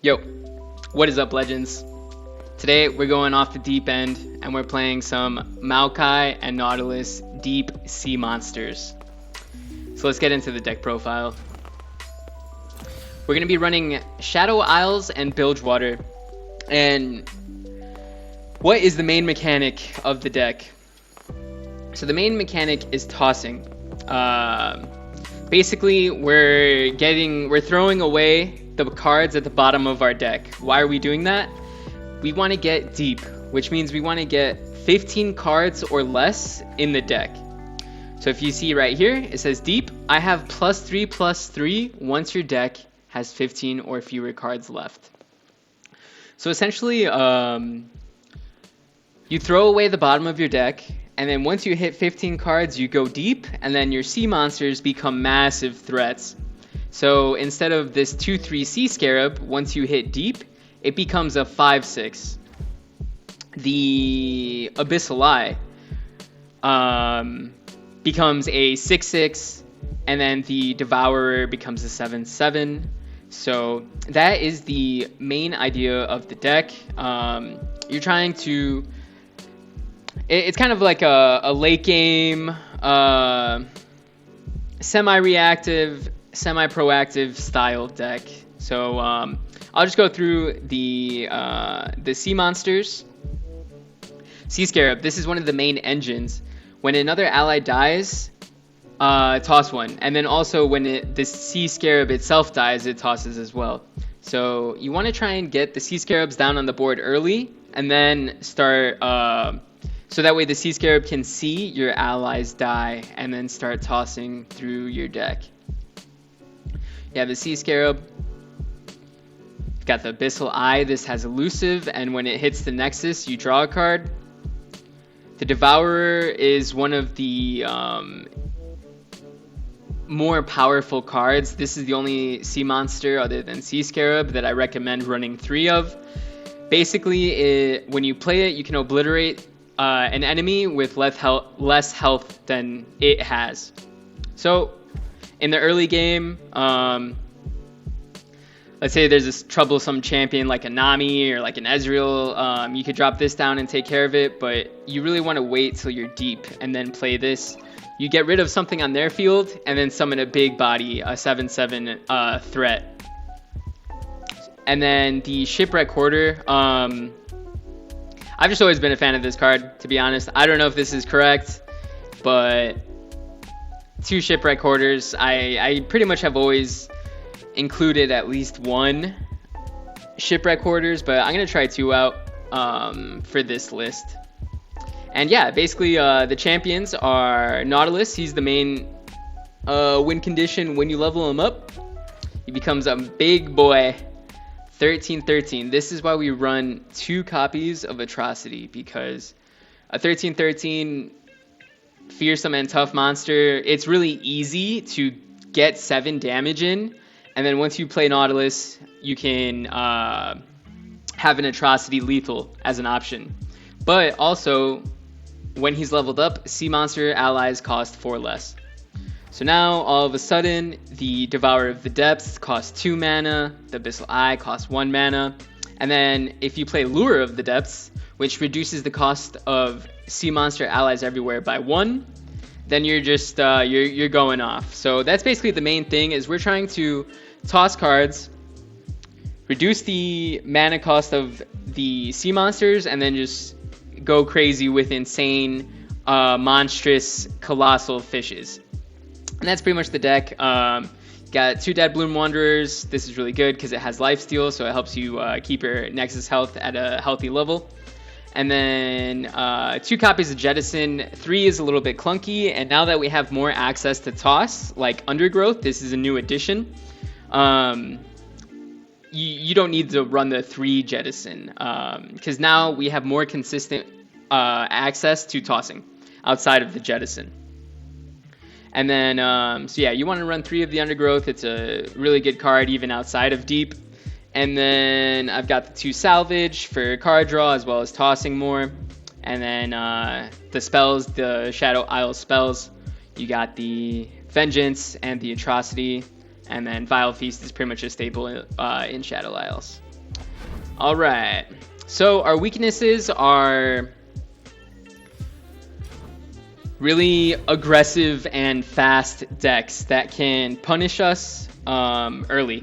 Yo, what is up, legends? Today we're going off the deep end and we're playing some Maokai and Nautilus deep sea monsters. So let's get into the deck profile. We're going to be running Shadow Isles and Bilgewater. And what is the main mechanic of the deck? So the main mechanic is tossing. Basically, we're throwing away the cards at the bottom of our deck. Why are we doing that? We want to get deep, which means we want to get 15 cards or less in the deck. So if you see right here, it says deep. I have +3/+3 once your deck has 15 or fewer cards left. So essentially, you throw away the bottom of your deck, and then once you hit 15 cards, you go deep, and then your sea monsters become massive threats. So instead of this 2/3 Sea Scarab, once you hit deep, it becomes a 5/6. The Abyssal Eye becomes a 6/6, and then the Devourer becomes a 7/7. So that is the main idea of the deck. You're trying to... It's kind of like a late game, semi-reactive, semi-proactive style deck. So I'll just go through the sea monsters. Sea Scarab, this is one of the main engines. When another ally dies, toss one. And then also when the Sea Scarab itself dies, it tosses as well. So you want to try and get the Sea Scarabs down on the board early, and then start... so that way the Sea Scarab can see your allies die and then start tossing through your deck. You have the Sea Scarab. You've got the Abyssal Eye. This has Elusive, and when it hits the Nexus, you draw a card. The Devourer is one of the more powerful cards. This is the only sea monster other than Sea Scarab that I recommend running 3 of. Basically, when you play it, you can obliterate an enemy with less health than it has. So in the early game, let's say there's this troublesome champion like a Nami or like an Ezreal, you could drop this down and take care of it, but you really want to wait till you're deep and then play this. You get rid of something on their field and then summon a big body, a 7/7 threat. And then the Shipwreck Hoarder, I've just always been a fan of this card, to be honest. I don't know if this is correct, but 2 Shipwreck Hoarders, I pretty much have always included at least 1 Shipwreck Hoarders, but I'm going to try 2 out for this list. And yeah, basically the champions are Nautilus. He's the main win condition when you level him up. He becomes a big boy. 13/13. This is why we run 2 copies of Atrocity, because a 13/13 fearsome and tough monster, it's really easy to get 7 damage in, and then once you play Nautilus, you can have an Atrocity lethal as an option. But also, when he's leveled up, sea monster allies cost 4 less. So now, all of a sudden, the Devourer of the Depths costs 2 mana, the Abyssal Eye costs 1 mana, and then if you play Lure of the Depths, which reduces the cost of sea monster allies everywhere by 1, then you're just, you're going off. So that's basically the main thing, is we're trying to toss cards, reduce the mana cost of the sea monsters, and then just go crazy with insane, monstrous, colossal fishes. And that's pretty much the deck. Got 2 Dead Bloom Wanderers. This is really good because it has lifesteal, so it helps you keep your Nexus health at a healthy level. And then 2 copies of Jettison. 3 is a little bit clunky, and now that we have more access to toss, like Undergrowth, this is a new addition. You don't need to run the 3 Jettison, because now we have more consistent access to tossing outside of the Jettison. And then, so yeah, you want to run 3 of the Undergrowth. It's a really good card, even outside of Deep. And then I've got the 2 Salvage for card draw, as well as tossing more. And then the spells, the Shadow Isle spells, you got the Vengeance and the Atrocity. And then Vile Feast is pretty much a staple in Shadow Isles. All right. So our weaknesses are really aggressive and fast decks that can punish us early.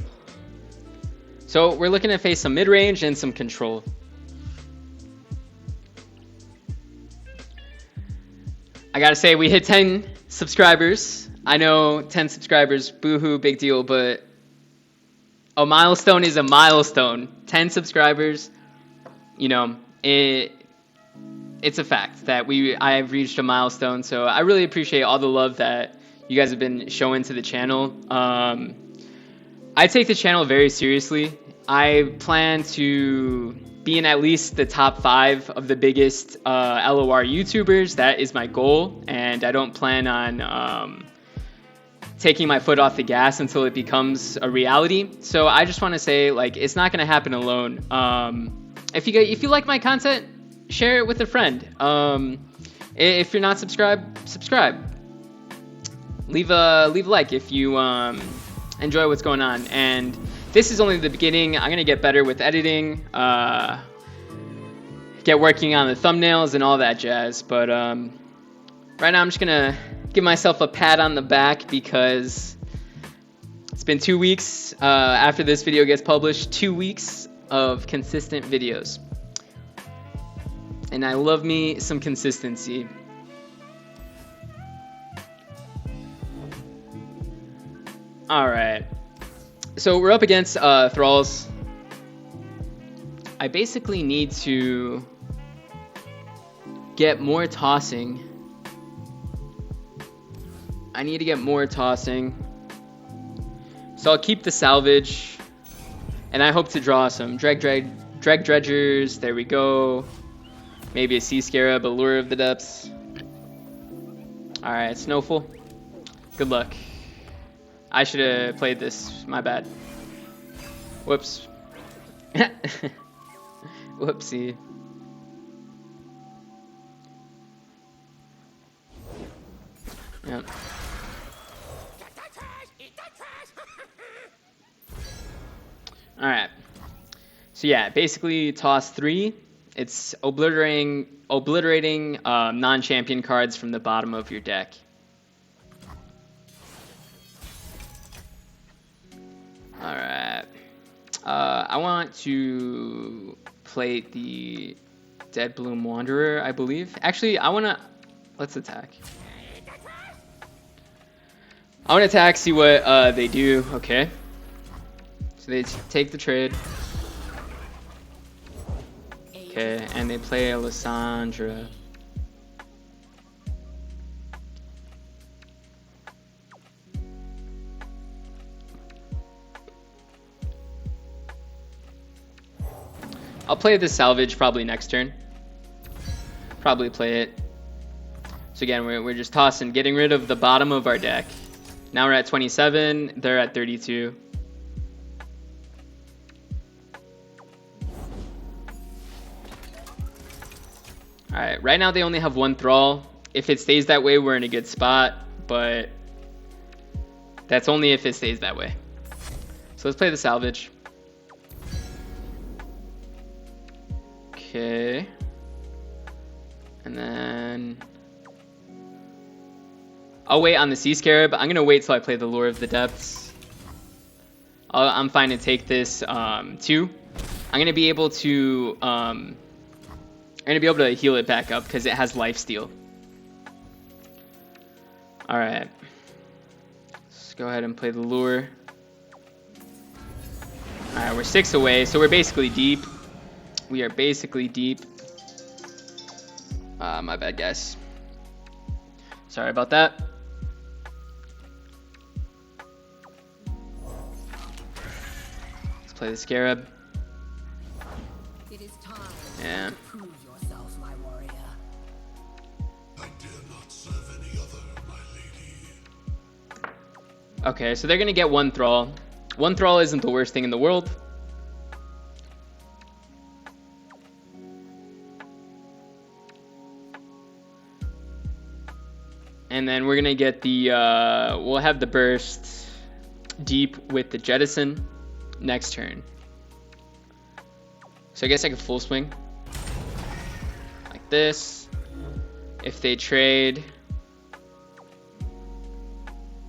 So we're looking to face some mid-range and some control. I gotta say, we hit 10 subscribers. I know 10 subscribers, boohoo, big deal, but a milestone is a milestone. 10 subscribers, you know, it's a fact that I have reached a milestone. So I really appreciate all the love that you guys have been showing to the channel. I take the channel very seriously. I plan to be in at least the top 5 of the biggest LOR YouTubers. That is my goal, and I don't plan on taking my foot off the gas until it becomes a reality. So I just want to say, like, it's not going to happen alone. If you like my content, share it with a friend. If you're not subscribed, subscribe. Leave a like if you enjoy what's going on. And this is only the beginning. I'm gonna get better with editing, get working on the thumbnails and all that jazz. But right now I'm just gonna give myself a pat on the back because it's been 2 weeks after this video gets published. 2 weeks of consistent videos, and I love me some consistency. All right. So we're up against Thralls. I basically need to get more tossing. I need to get more tossing. So I'll keep the salvage. And I hope to draw some dreg dredgers. There we go. Maybe a sea scarab, a lure of the depths. Alright, Snowful. Good luck. I should have played this. My bad. Whoops. Whoopsie. Yep. Alright. So yeah, basically toss 3. It's obliterating non-champion cards from the bottom of your deck. Alright. I want to play the Dead Bloom Wanderer, I believe. Actually, let's attack. I want to attack, see what they do. Okay. So they take the trade. Okay, and they play Alessandra. I'll play the salvage probably next turn. Probably play it. So again, we're just tossing, getting rid of the bottom of our deck. Now we're at 27, they're at 32. Alright, right now they only have 1 Thrall. If it stays that way, we're in a good spot, but that's only if it stays that way. So let's play the salvage. Okay. And then I'll wait on the Sea Scarab. I'm going to wait till I play the Lure of the Depths. I'm fine to take this too. I'm going to be able to heal it back up because it has lifesteal. Alright. Let's go ahead and play the Lure. Alright, we're 6 away, so we're basically deep. We are basically deep. My bad, guys. Sorry about that. Let's play the Scarab. It is time. Yeah. Prove yourself, my warrior. I dare not serve any other, my lady. Okay, so they're gonna get 1 Thrall. 1 Thrall isn't the worst thing in the world. And then we're gonna get the, we'll have the burst deep with the jettison next turn. So I guess I could full swing like this. If they trade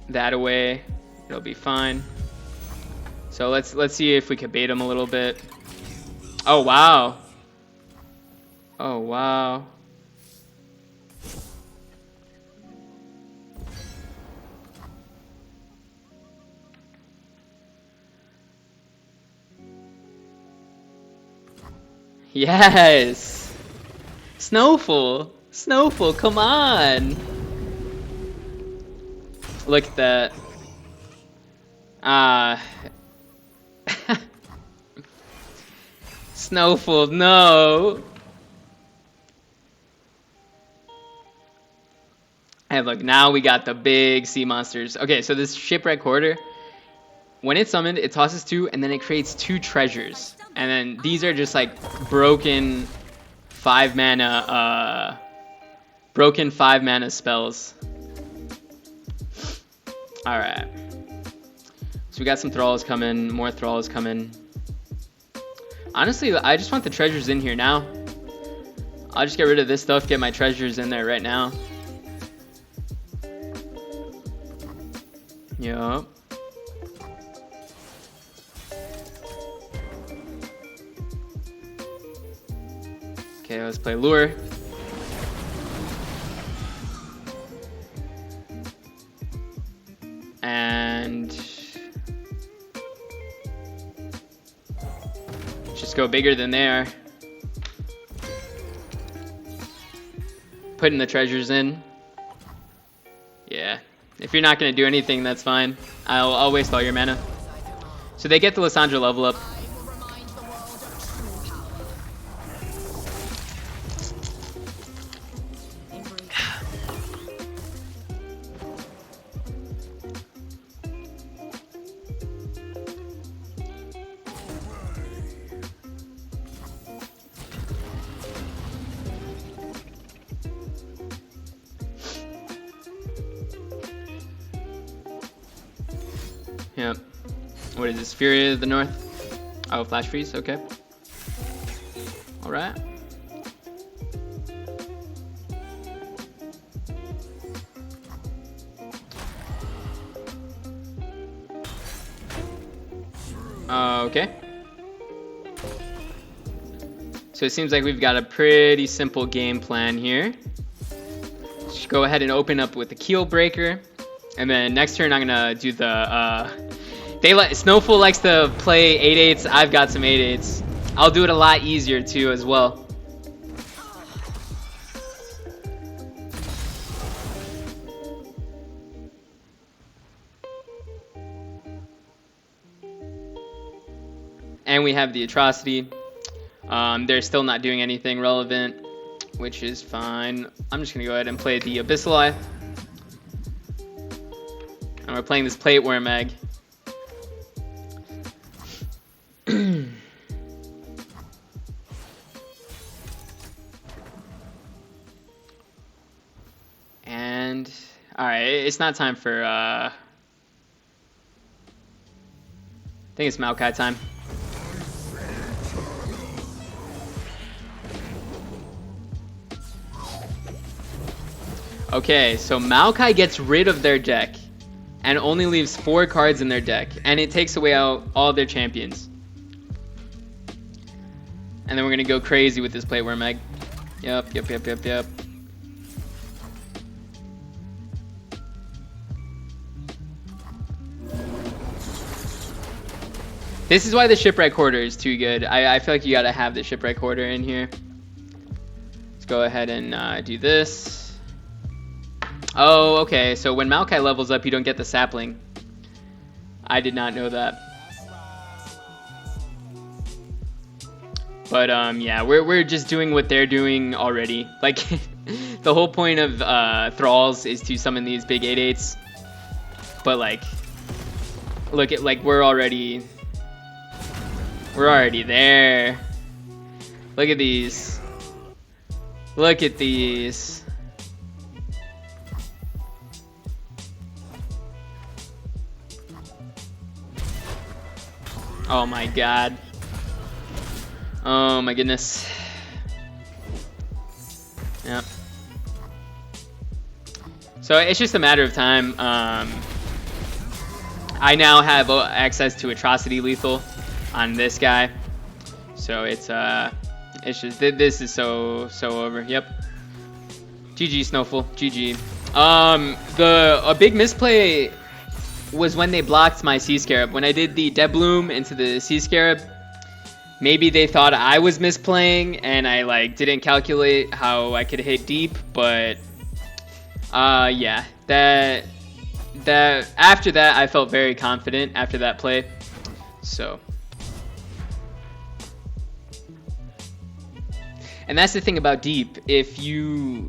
that away, it'll be fine. So let's see if we could bait them a little bit. Oh wow. Oh wow. Yes. Snowfall. Snowfall, come on. Look at that. Snowfall, no. And look, now we got the big sea monsters. Okay, so this shipwreck hoarder, when it's summoned, it tosses 2, and then it creates 2 treasures. And then these are just like broken 5 mana spells. Alright. So we got some thralls coming, more thralls coming. Honestly, I just want the treasures in here now. I'll just get rid of this stuff, get my treasures in there right now. Yup. Okay, let's play lure. And just go bigger than they are. Putting the treasures in. Yeah. If you're not going to do anything, that's fine. I'll waste all your mana. So they get the Lysandra level up. Yep. What is this? Fury of the North? Oh, Flash Freeze? Okay. Alright. Okay. So it seems like we've got a pretty simple game plan here. Just go ahead and open up with the Keel Breaker. And then next turn I'm gonna do the Snowfall likes to play 8/8s. I've got some 8/8s. I'll do it a lot easier too as well. And we have the Atrocity. They're still not doing anything relevant, which is fine. I'm just gonna go ahead and play the Abyssal Eye. And we're playing this Plate Worm Egg. And alright, it's not time for I think it's Maokai time. Okay, so Maokai gets rid of their deck and only leaves 4 cards in their deck, and it takes away all their champions. And then we're gonna go crazy with this Plate Worm Egg. Yep. This is why the Shipwreck Hoarder is too good. I feel like you gotta have the Shipwreck Hoarder in here. Let's go ahead and do this. Oh, okay, so when Maokai levels up, you don't get the sapling. I did not know that. But yeah, we're just doing what they're doing already. Like, the whole point of Thralls is to summon these big 8/8s. But like, look at, like, we're already there. Look at these. Look at these. Oh my god. Oh my goodness. Yep. So it's just a matter of time. I now have access to Atrocity Lethal on this guy. So it's just, this is so over. Yep. GG Snowful. GG. A big misplay was when they blocked my Sea Scarab. When I did the Dead Bloom into the Sea Scarab, maybe they thought I was misplaying and I like didn't calculate how I could hit deep, but yeah, that after that I felt very confident after that play. So, and that's the thing about deep. If you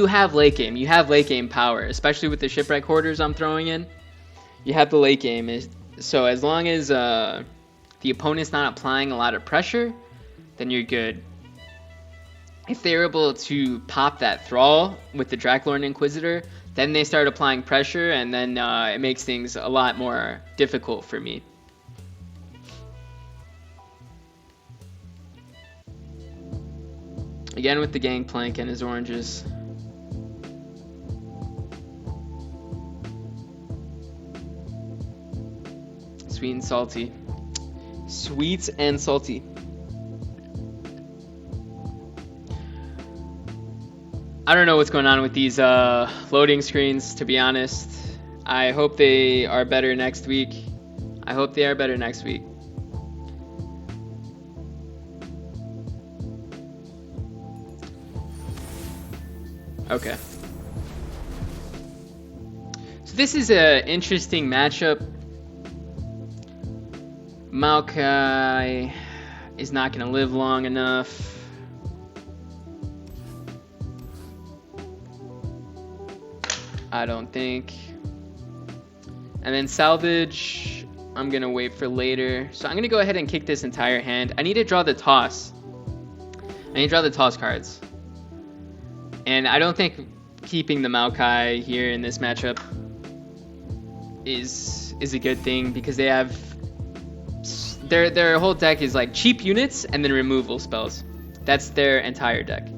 have late game, you have late game power, especially with the shipwreck hoarders I'm throwing in. You have the late game, so as long as the opponent's not applying a lot of pressure, then you're good. If they're able to pop that Thrall with the Draklorn Inquisitor, then they start applying pressure, and then it makes things a lot more difficult for me. Again with the Gangplank and his oranges. Sweet and salty. Sweet and salty. I don't know what's going on with these loading screens, to be honest. I hope they are better next week. I hope they are better next week. Okay. So this is an interesting matchup. Maokai is not going to live long enough. I don't think. And then salvage, I'm going to wait for later. So I'm going to go ahead and kick this entire hand. I need to draw the toss. I need to draw the toss cards. And I don't think keeping the Maokai here in this matchup is a good thing, because they have their whole deck is like cheap units and then removal spells. That's their entire deck.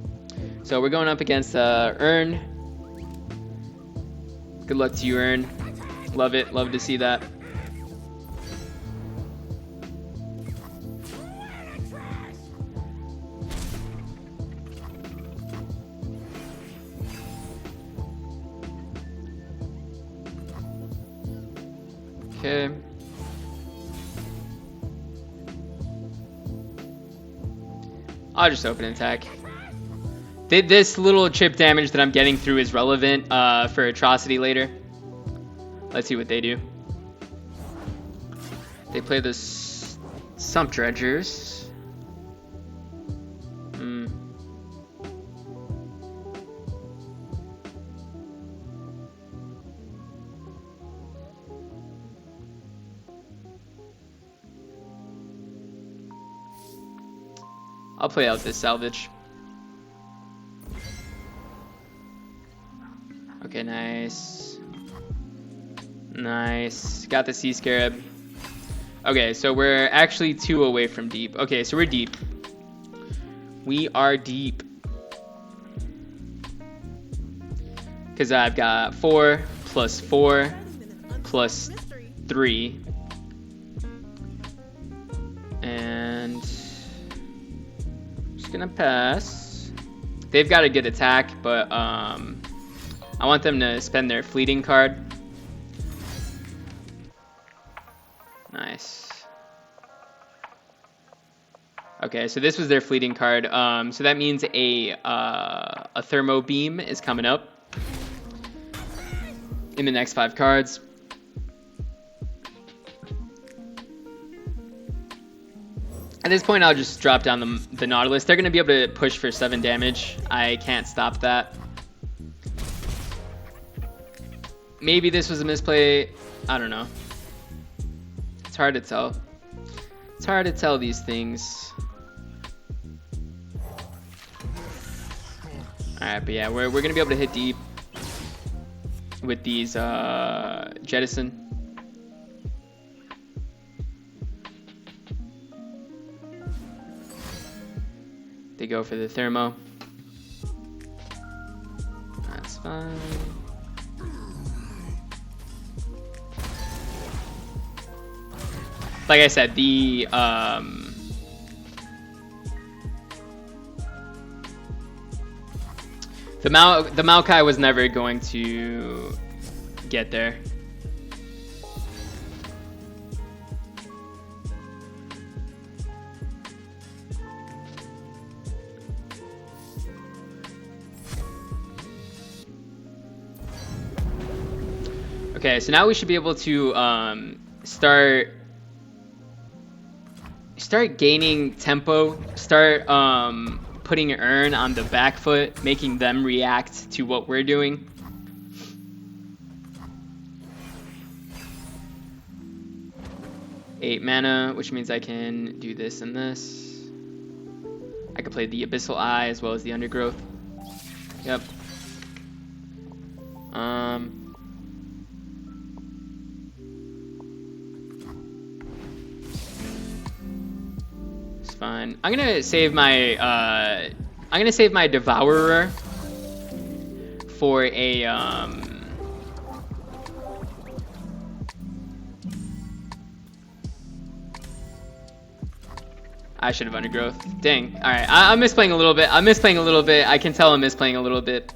So we're going up against Urn. Good luck to you, Urn. Love it. Love to see that. Okay. I'll just open attack. This little chip damage that I'm getting through is relevant for Atrocity later. Let's see what they do. They play the Sump Dredgers. I'll play out this salvage. Okay, nice. Nice. Got the Sea Scarab. Okay, so we're actually 2 away from deep. Okay, so we're deep. We are deep. Because I've got 4 plus 4 plus 3. And just gonna pass. They've got a good attack, but I want them to spend their fleeting card. Nice. Okay, so this was their fleeting card. So that means a Thermo Beam is coming up in the next 5 cards. At this point, I'll just drop down the Nautilus. They're going to be able to push for 7 damage. I can't stop that. Maybe this was a misplay. I don't know. It's hard to tell. It's hard to tell these things. Alright, but yeah, we're going to be able to hit deep with these Jettison. They go for the thermo. That's fine. Like I said, the Maokai was never going to get there. Okay, so now we should be able to start gaining tempo, start putting Urn on the back foot, making them react to what we're doing. Eight mana, which means I can do this and this. I could play the Abyssal Eye as well as the Undergrowth. Yep. It's fine. I'm gonna save my Devourer for a I should have Undergrowth. Dang. All right. I'm misplaying a little bit. I can tell I'm misplaying a little bit.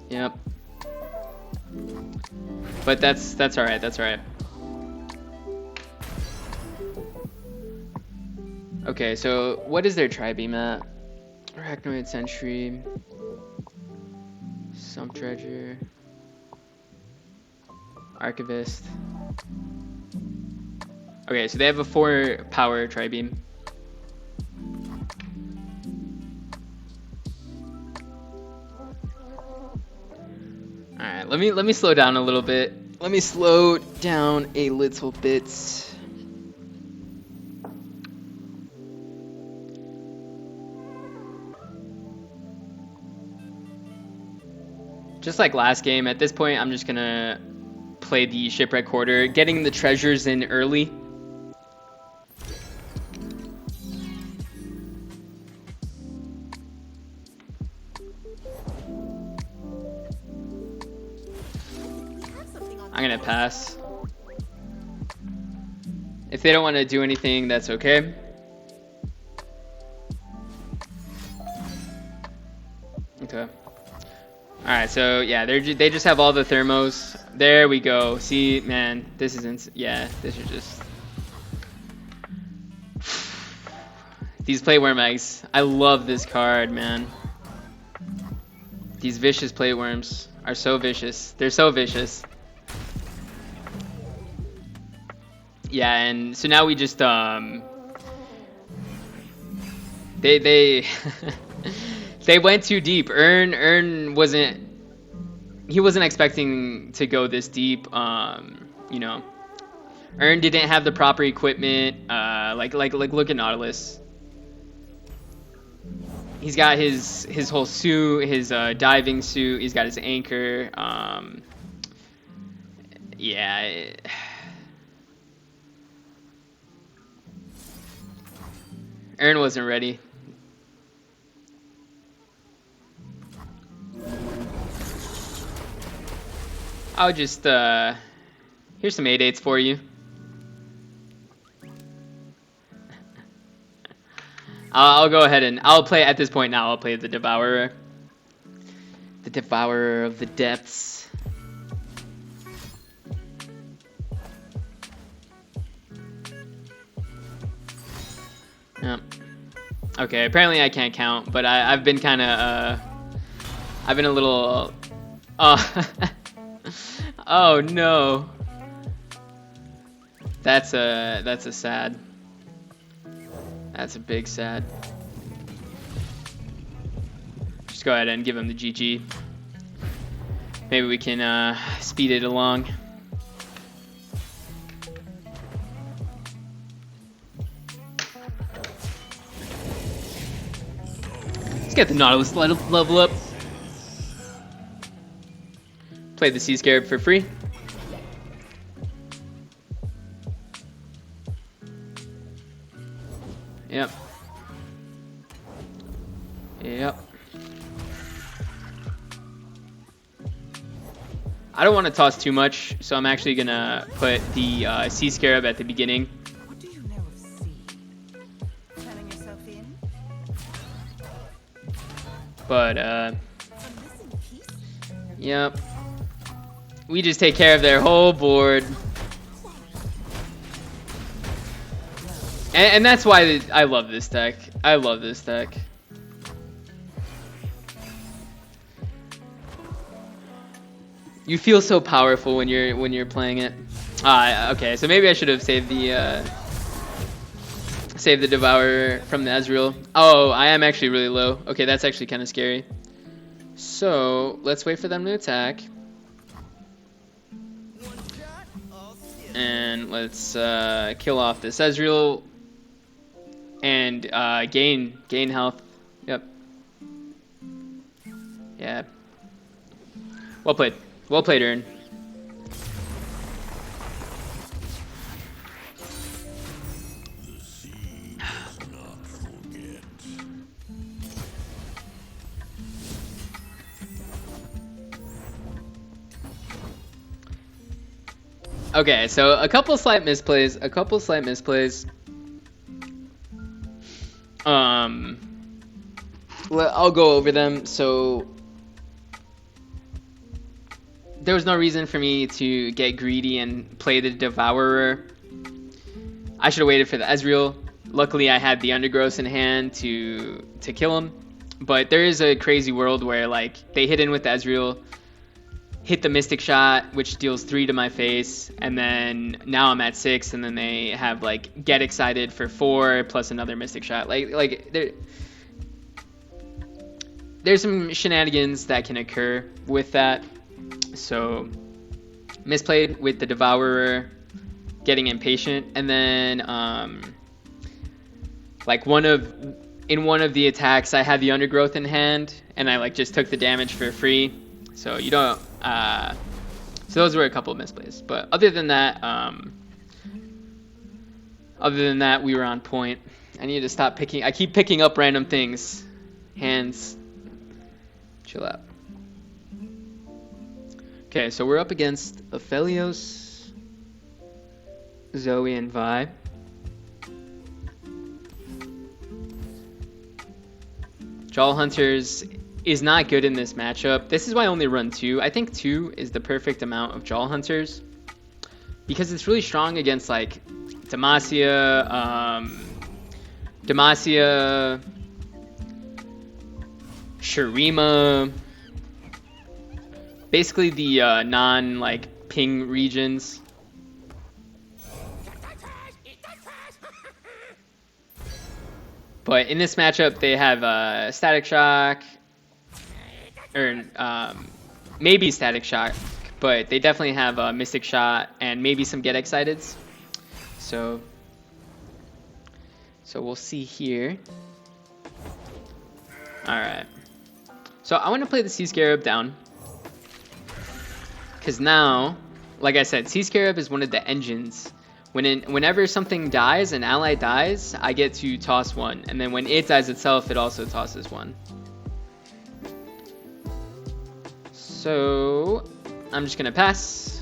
Yep. But that's all right. That's all right. Okay. So what is their tri-beam at? Arachnoid Sentry. Sump Dredger. Archivist. Okay, so they have a 4 power tri-beam. Alright, let me slow down a little bit. Let me slow down a little bit. Just like last game, at this point I'm just gonna play the Shipwreck Quarter, getting the treasures in early. I'm gonna pass. If they don't want to do anything, that's okay. Okay. Alright, so yeah, they just have all the thermos. There we go. See, man, this isn't. Yeah, this is just. These Plateworm eggs. I love this card, man. These vicious Plateworms are so vicious. They're so vicious. Yeah, and so now we just they they went too deep. Urn wasn't expecting to go this deep. You know, Urn didn't have the proper equipment. Like look at Nautilus. He's got his whole suit, his diving suit. He's got his anchor. Yeah. Urn wasn't ready. I'll just here's some 8/8s for you. I'll go ahead and I'll play at this point now. I'll play the Devourer. The Devourer of the Depths. Yep. Okay, apparently I can't count, but I've been kind of I've been a little oh no. That's a sad. That's a big sad. Just go ahead and give him the GG. Maybe we can speed it along. Let's get the Nautilus level up. Play the Sea Scarab for free. Yep. Yep. I don't want to toss too much, so I'm actually gonna put the Sea Scarab at the beginning. What do you know of sea? Turning yourself in? But A missing piece? yep. We just take care of their whole board. And that's why I love this deck. I love this deck. You feel so powerful when you're playing it. Okay, so maybe I should have saved the Devourer from the Ezreal. Oh, I am actually really low. Okay, that's actually kind of scary. So let's wait for them to attack. And let's kill off this Ezreal and gain health. Yep. Yeah. Well played. Well played, Ern. The sea does not forget. Okay, so a couple slight misplays. I'll go over them. So there was no reason for me to get greedy and play the Devourer. I should have waited for the Ezreal. Luckily, I had the Undergrowth in hand to kill him. But there is a crazy world where like they hit in with the Ezreal, hit the Mystic Shot, which deals 3 to my face, and then now I'm at 6, and then they have like Get Excited for 4 plus another Mystic Shot. Like there's some shenanigans that can occur with that. So misplayed with the Devourer, getting impatient, and then like in one of the attacks I had the Undergrowth in hand, and I like just took the damage for free. So you don't. So those were a couple of misplays, but other than that, we were on point. I need to stop picking. I keep picking up random things. Hands. Chill out. Okay, so we're up against Aphelios, Zoe, and Vi. Jaw Hunters is not good in this matchup. This is why I only run 2. I think 2 is the perfect amount of Jaw Hunters because it's really strong against like Demacia, Shurima, basically the non like ping regions. But in this matchup, they have Static Shock, or maybe Static Shock, but they definitely have Mystic Shot and maybe some Get Exciteds. So we'll see here. All right. So I want to play the Sea Scarab down, because now, like I said, Sea Scarab is one of the engines. Whenever something dies, an ally dies, I get to toss 1. And then when it dies itself, it also tosses 1. So I'm just going to pass.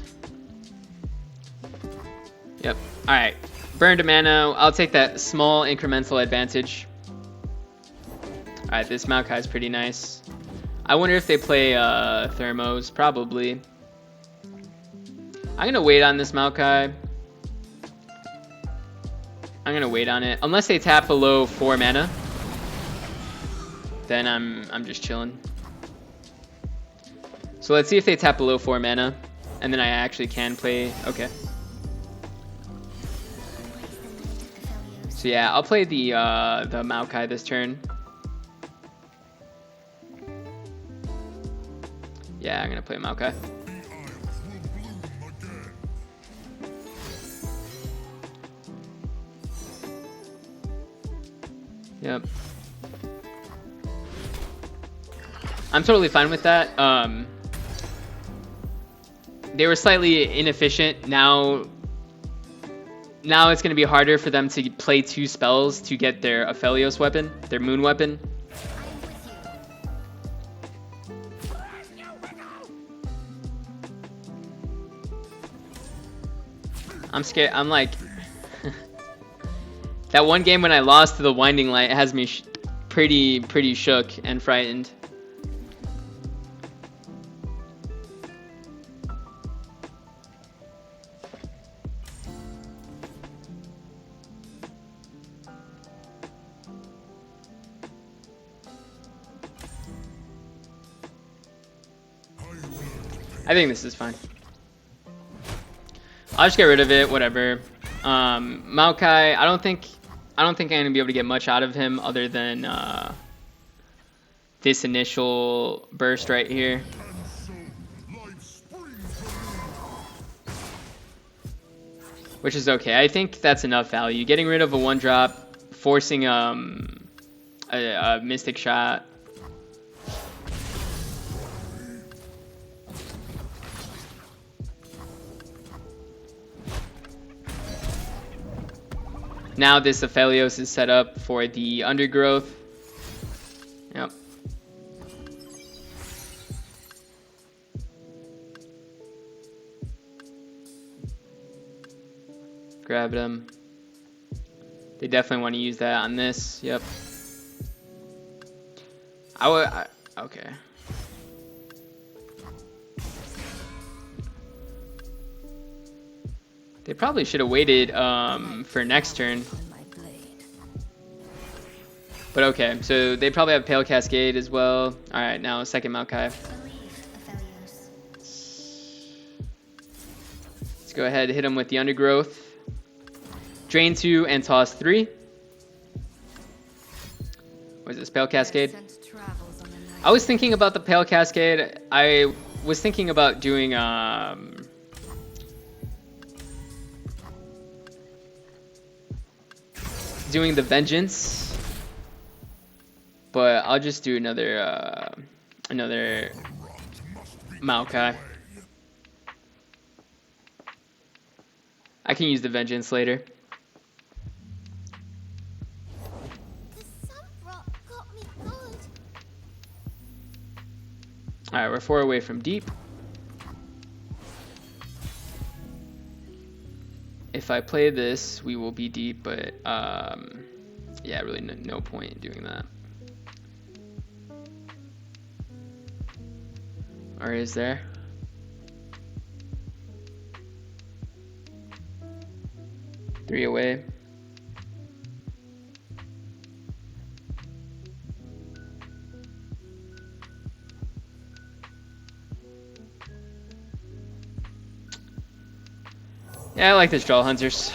Yep. All right. Burned a mana. I'll take that small incremental advantage. All right. This Maokai is pretty nice. I wonder if they play Thermos. Probably. I'm going to wait on this Maokai. I'm gonna wait on it unless they tap below 4 mana. Then I'm just chilling. So let's see if they tap below 4 mana, and then I actually can play. Okay. So yeah, I'll play the Maokai this turn. Yeah, I'm gonna play Maokai. Yep. I'm totally fine with that. They were slightly inefficient. Now now it's going to be harder for them to play 2 spells to get their Aphelios weapon, their moon weapon. I'm scared. I'm like... that one game when I lost to the Winding Light has me pretty shook and frightened. I think this is fine. I'll just get rid of it, whatever. Maokai, I don't think I'm gonna be able to get much out of him other than this initial burst right here. Which is okay. I think that's enough value. Getting rid of a 1-drop, forcing a Mystic Shot. Now this Aphelios is set up for the Undergrowth. Yep. Grab them. They definitely want to use that on this. Yep. Okay. They probably should have waited for next turn. But okay, so they probably have Pale Cascade as well. Alright, now second Maokai. Let's go ahead and hit him with the Undergrowth. Drain 2 and toss 3. What is this, Pale Cascade? I was thinking about the Pale Cascade. I was thinking about doing the Vengeance, but I'll just do another Maokai. I can use the Vengeance later. Alright, we're 4 away from deep. If I play this, we will be deep, but yeah, really no point in doing that. Or is there? Three away. Yeah, I like the Draw Hunters.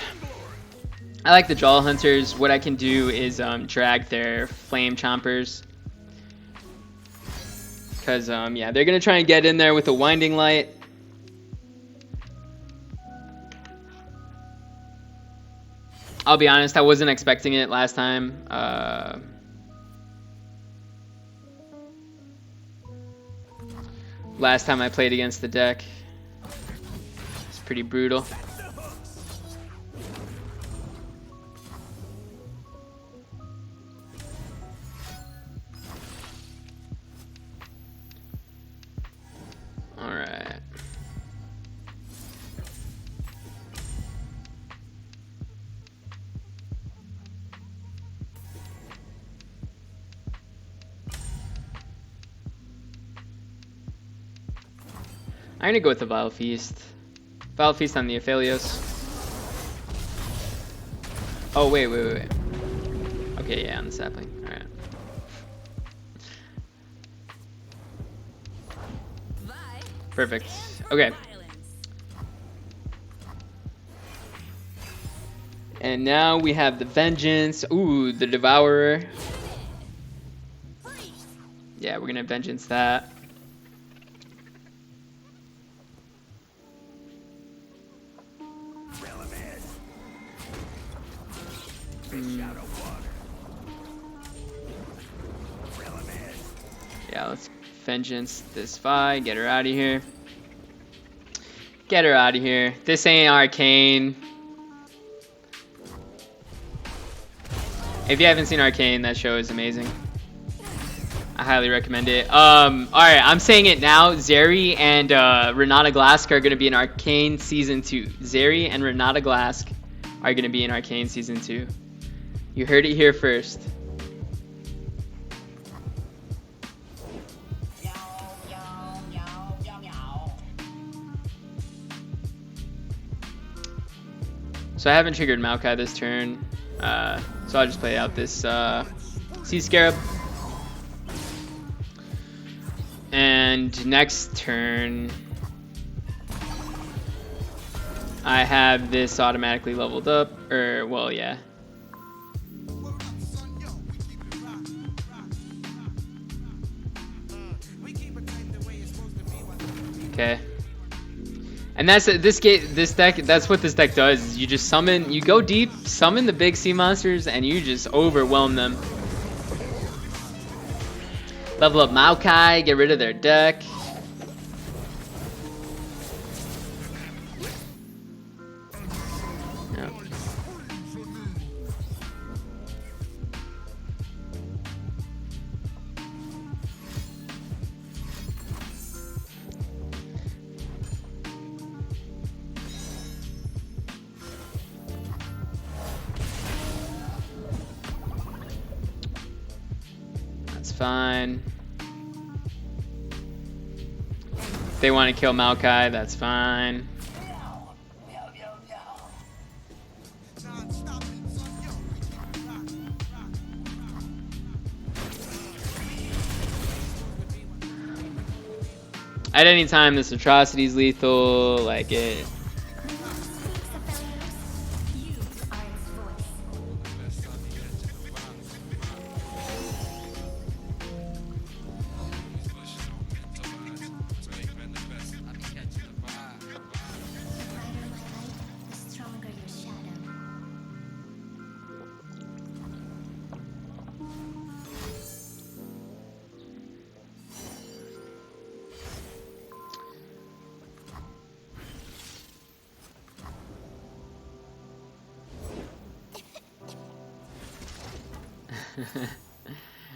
I like the Draw Hunters. What I can do is drag their Flame Chompers. Because, yeah, they're going to try and get in there with a Winding Light. I'll be honest, I wasn't expecting it last time. Last time I played against the deck. It's pretty brutal. Alright. I'm gonna go with the Vile Feast. Vile Feast on the Aphelios. Oh, wait. Okay, yeah, on the sapling. Alright. Perfect. Okay. And now we have the Vengeance. Ooh, the Devourer. Yeah, we're gonna Vengeance that. Yeah, let's Vengeance this Vi. Get her out of here. Get her out of here. This ain't Arcane. If you haven't seen Arcane, that show is amazing. I highly recommend it. Alright, I'm saying it now. Zeri and Renata Glask are going to be in Arcane Season 2. Zeri and Renata Glask are going to be in Arcane Season 2. You heard it here first. So I haven't triggered Maokai this turn. So I'll just play out this Sea Scarab. And next turn, I have this automatically leveled up, or well, yeah. Okay. And that's this deck. That's what this deck does. Is you just summon. You go deep, summon the big sea monsters, and you just overwhelm them. Level up Maokai, get rid of their deck. Yeah. That's fine. If they want to kill Maokai, that's fine. At any time, this atrocity is lethal. Like it.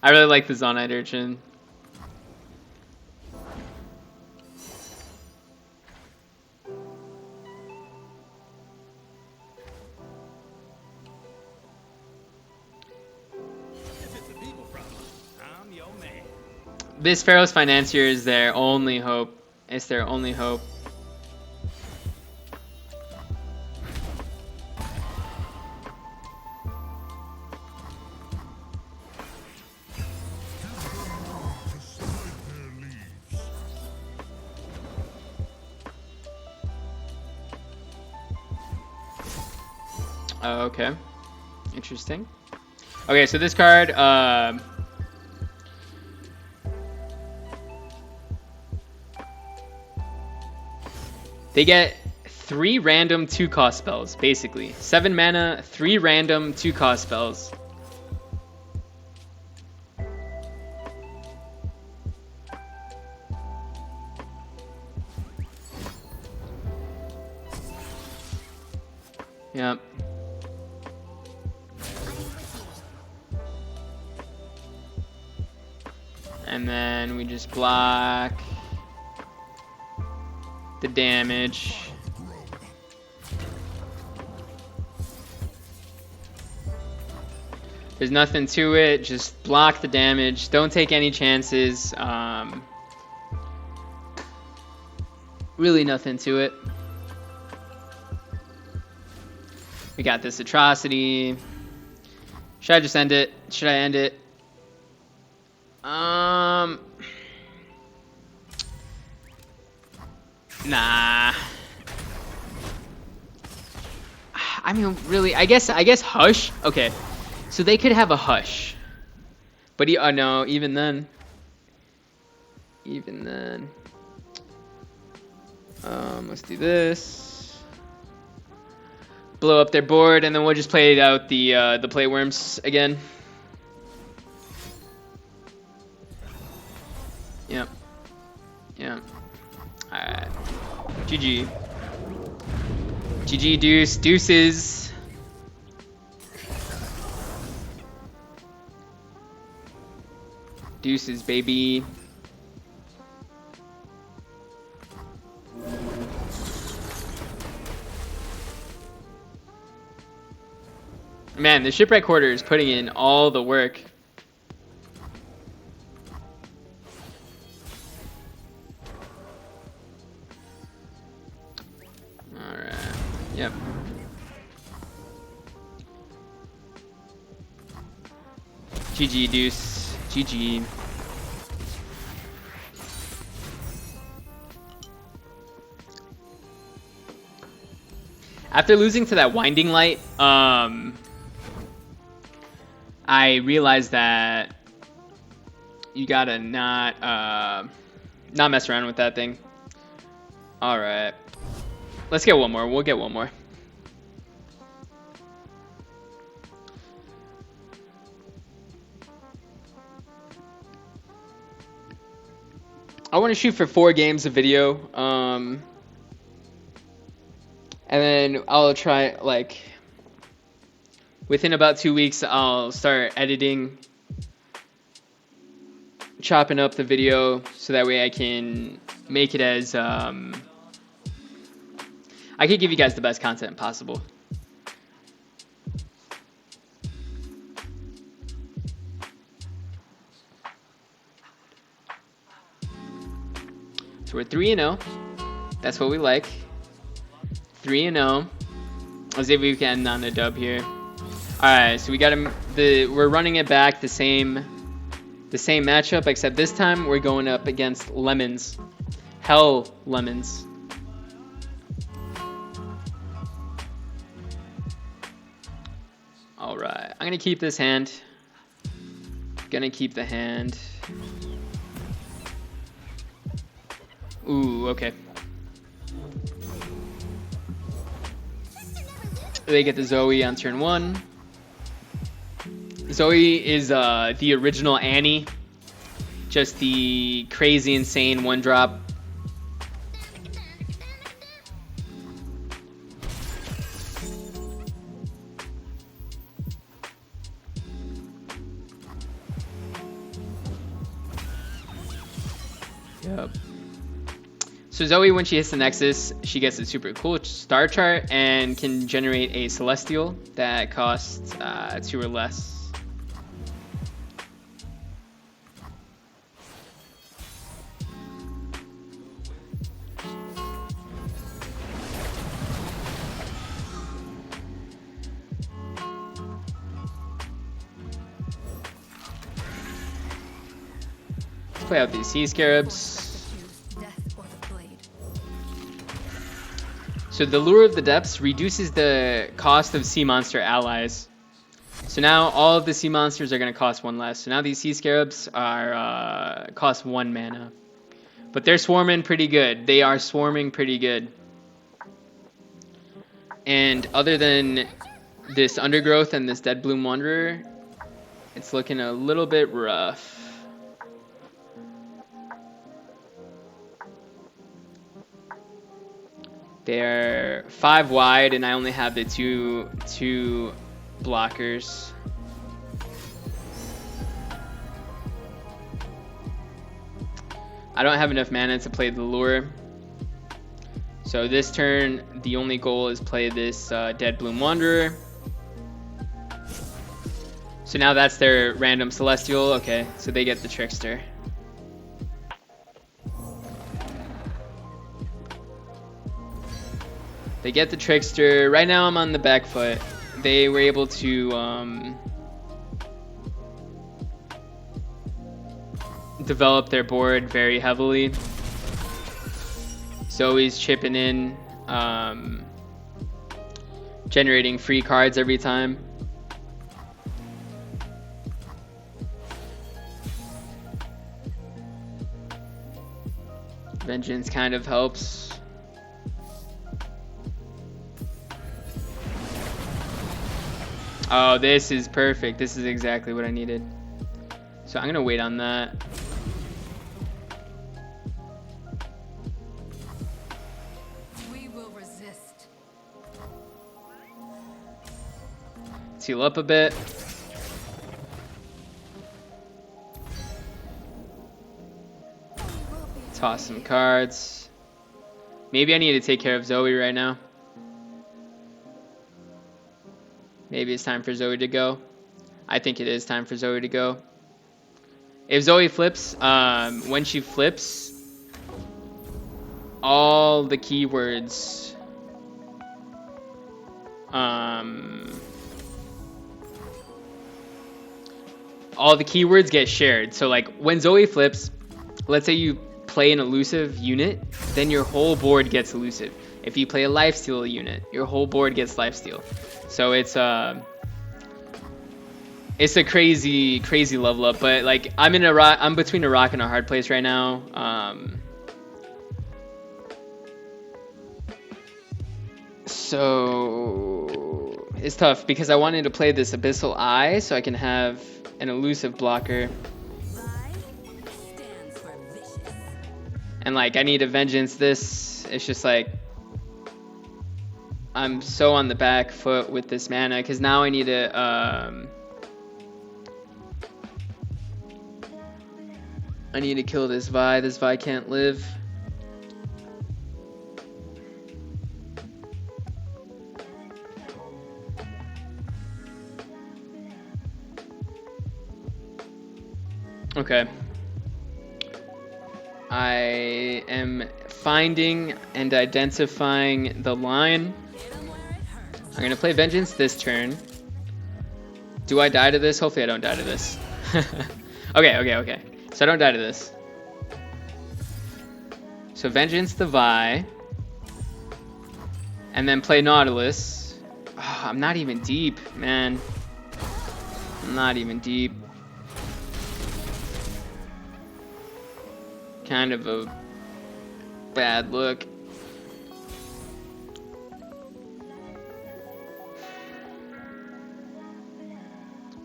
I really like the Zonite Urchin. This Pharaoh's Financier is their only hope. It's their only hope. Oh, okay. Interesting. Okay, so this card, they get 3 random 2-cost spells, basically. 7 mana, 3 random 2-cost spells. Yep. And then we just block the damage. There's nothing to it, just block the damage. Don't take any chances. Really nothing to it. We got this atrocity. Should I just end it? Should I end it? Nah. I mean, really, I guess Hush. Okay, so they could have a Hush, but no, even then. Let's do this. Blow up their board, and then we'll just play out the play worms again. Yep. Alright. GG. GG deuces. Deuces, baby. Man, the shipwreck quarter is putting in all the work. Alright. Yep. GG, Deuce. GG. After losing to that winding light, I realized that you gotta not mess around with that thing. All right, let's get one more. We'll get one more. I want to shoot for 4 games of video, and then I'll try, like, within about 2 weeks, I'll start editing, chopping up the video, so that way I can make it as, I could give you guys the best content possible. So we're 3-0. That's what we like. 3-0. Let's see if we can end on a dub here. All right, so we got him. We're running it back the same matchup, except this time we're going up against lemons, hell lemons. All right, I'm gonna keep this hand. Gonna keep the hand. Ooh, okay. They get the Zoe on turn 1. Zoe is the original Annie, just the crazy, insane 1-drop. Yep. So Zoe, when she hits the Nexus, she gets a super cool star chart and can generate a Celestial that costs 2 or less. Let's play out these Sea Scarabs. So the Lure of the Depths reduces the cost of sea monster allies. So now all of the sea monsters are going to cost 1 less. So now these Sea Scarabs are cost 1 mana. But they're swarming pretty good. They are swarming pretty good. And other than this Undergrowth and this Dead Bloom Wanderer, it's looking a little bit rough. They're 5 wide, and I only have the two blockers. I don't have enough mana to play the Lure. So this turn, the only goal is play this Dead Bloom Wanderer. So now that's their random Celestial. Okay, so they get the Trickster. They get the Trickster. Right now I'm on the back foot. They were able to develop their board very heavily. Zoe's chipping in, generating free cards every time. Vengeance kind of helps. Oh, this is perfect. This is exactly what I needed. So I'm gonna wait on that. We will resist. Heal up a bit. Toss some cards. Maybe I need to take care of Zoe right now. Maybe it's time for Zoe to go. I think it is time for Zoe to go. If Zoe flips, when she flips, all the keywords, get shared. So like when Zoe flips, let's say you play an elusive unit, then your whole board gets elusive. If you play a lifesteal unit, your whole board gets lifesteal. So it's a crazy level up. But like I'm between a rock and a hard place right now. So it's tough because I wanted to play this Abyssal Eye so I can have an elusive blocker. And like I need a vengeance this. It's just like I'm so on the back foot with this mana because now I need to kill this Vi. This Vi can't live. Okay. I am finding and identifying the line. I'm gonna play Vengeance this turn. Do I die to this? Hopefully I don't die to this. Okay. So I don't die to this. So Vengeance the Vi. And then play Nautilus. Oh, I'm not even deep, man. I'm not even deep. Kind of a bad look.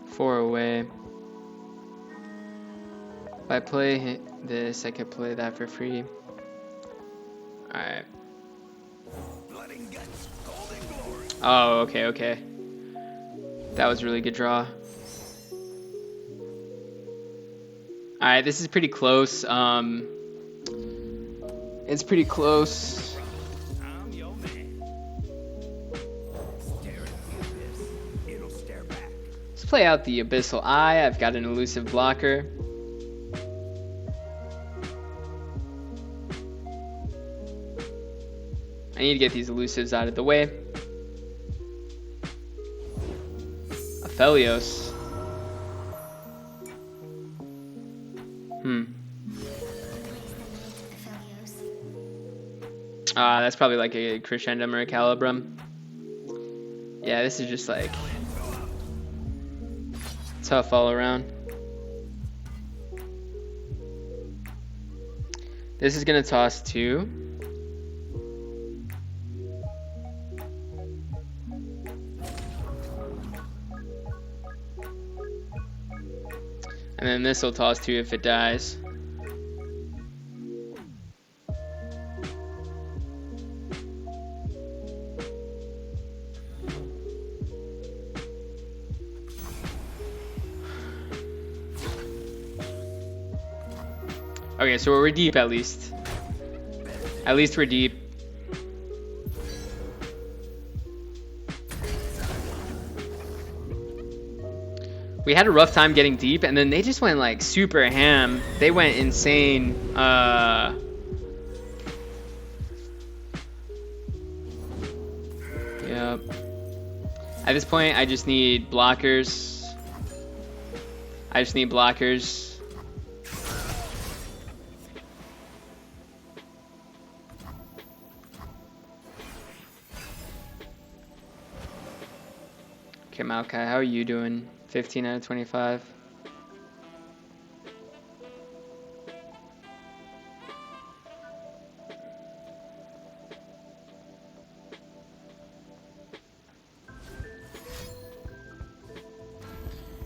Four away. If I play this, I could play that for free. Alright. Oh, okay. That was a really good draw. Alright, this is pretty close. It's pretty close. Let's play out the Abyssal Eye. I've got an elusive blocker. I need to get these elusives out of the way. Aphelios. That's probably like a Crescendum or a Calibrum. Yeah, this is just like tough all around. This is gonna toss 2. And then this will toss 2 if it dies. Okay, so we're deep at least. At least we're deep. We had a rough time getting deep, and then they just went like super ham. They went insane. Yep. At this point, I just need blockers. Okay, Malachi, how are you doing? 15 out of 25.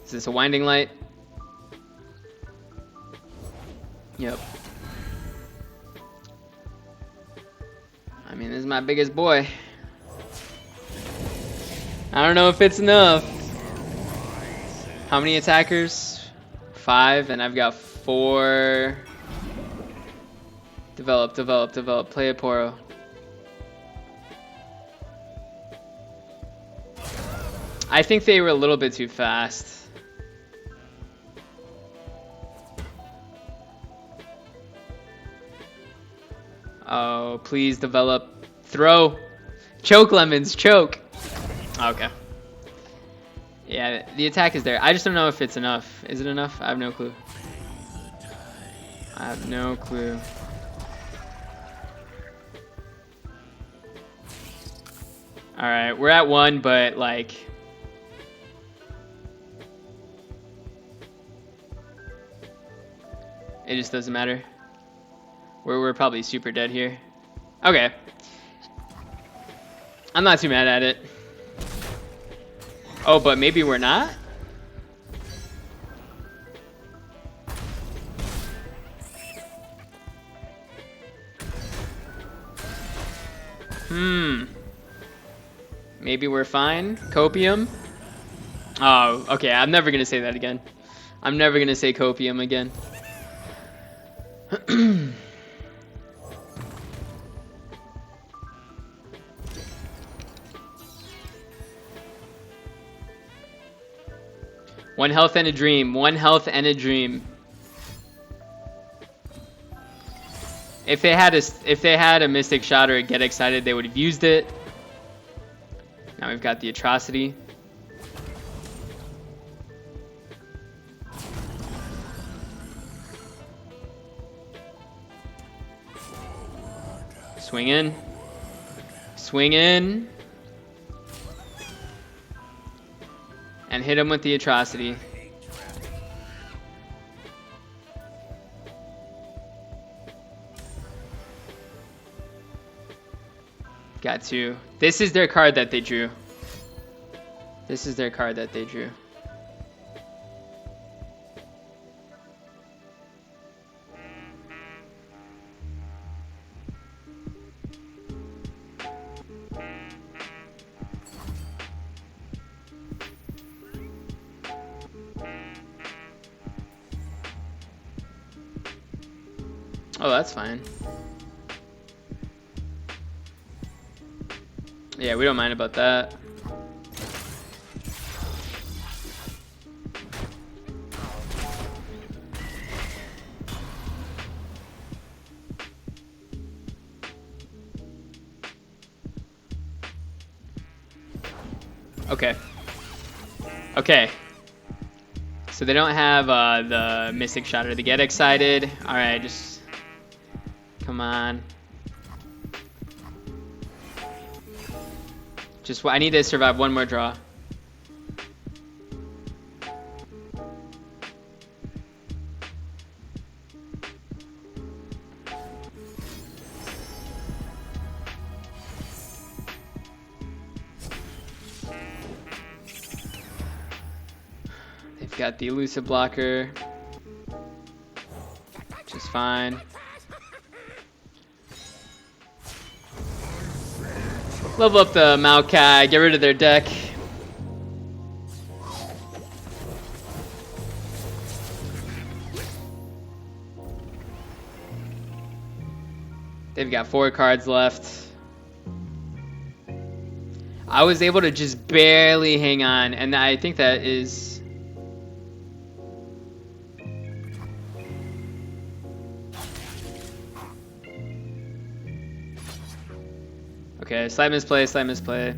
Is this a winding light? Yep. I mean, this is my biggest boy. I don't know if it's enough. How many attackers? 5, and I've got 4. Develop, develop, develop. Play a Poro. I think they were a little bit too fast. Oh, please develop. Throw. Choke, Lemons. Choke. Okay. Yeah, the attack is there. I just don't know if it's enough. Is it enough? I have no clue. I have no clue. Alright, we're at 1, but like... it just doesn't matter. We're probably super dead here. Okay. I'm not too mad at it. Oh, but maybe we're not? Maybe we're fine. Copium? Oh, okay. I'm never gonna say that again. I'm never gonna say copium again. One health and a dream. One health and a dream. If they had a Mystic Shot or a Get Excited, they would have used it. Now we've got the Atrocity. Swing in. Swing in. And hit him with the Atrocity. Got two. This is their card that they drew. This is their card that they drew. Oh, that's fine. Yeah, we don't mind about that. Okay. Okay. So they don't have the Mystic Shot or the Get Excited. Alright, just... come on. Just, I need to survive one more draw. They've got the elusive blocker, which is fine. Level up the Maokai, get rid of their deck. They've got 4 cards left. I was able to just barely hang on, and I think that is... okay, slight misplay, slight misplay.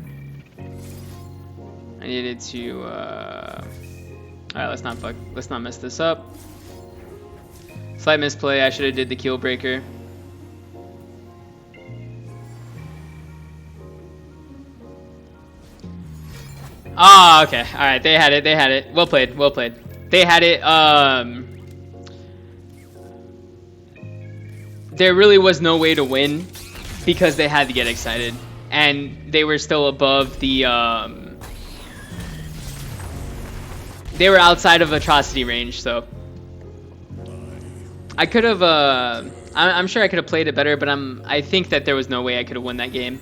I needed to, alright, let's not mess this up. Slight misplay, I should have did the Keel Breaker. Ah, okay, alright, they had it. Well played, well played. They had it, there really was no way to win, because they had to get excited, and they were still above the, they were outside of Atrocity range, so I could have, I'm sure I could have played it better, but I think that there was no way I could have won that game,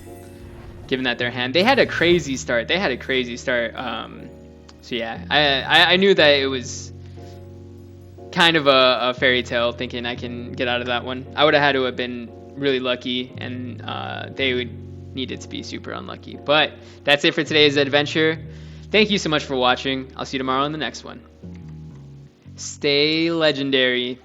given that their hand, they had a crazy start, so yeah, I knew that it was, kind of a fairy tale thinking I can get out of that one. I would have had to have been really lucky, and they would need it to be super unlucky. But that's it for today's adventure. Thank you so much for watching. I'll see you tomorrow on the next one. Stay legendary.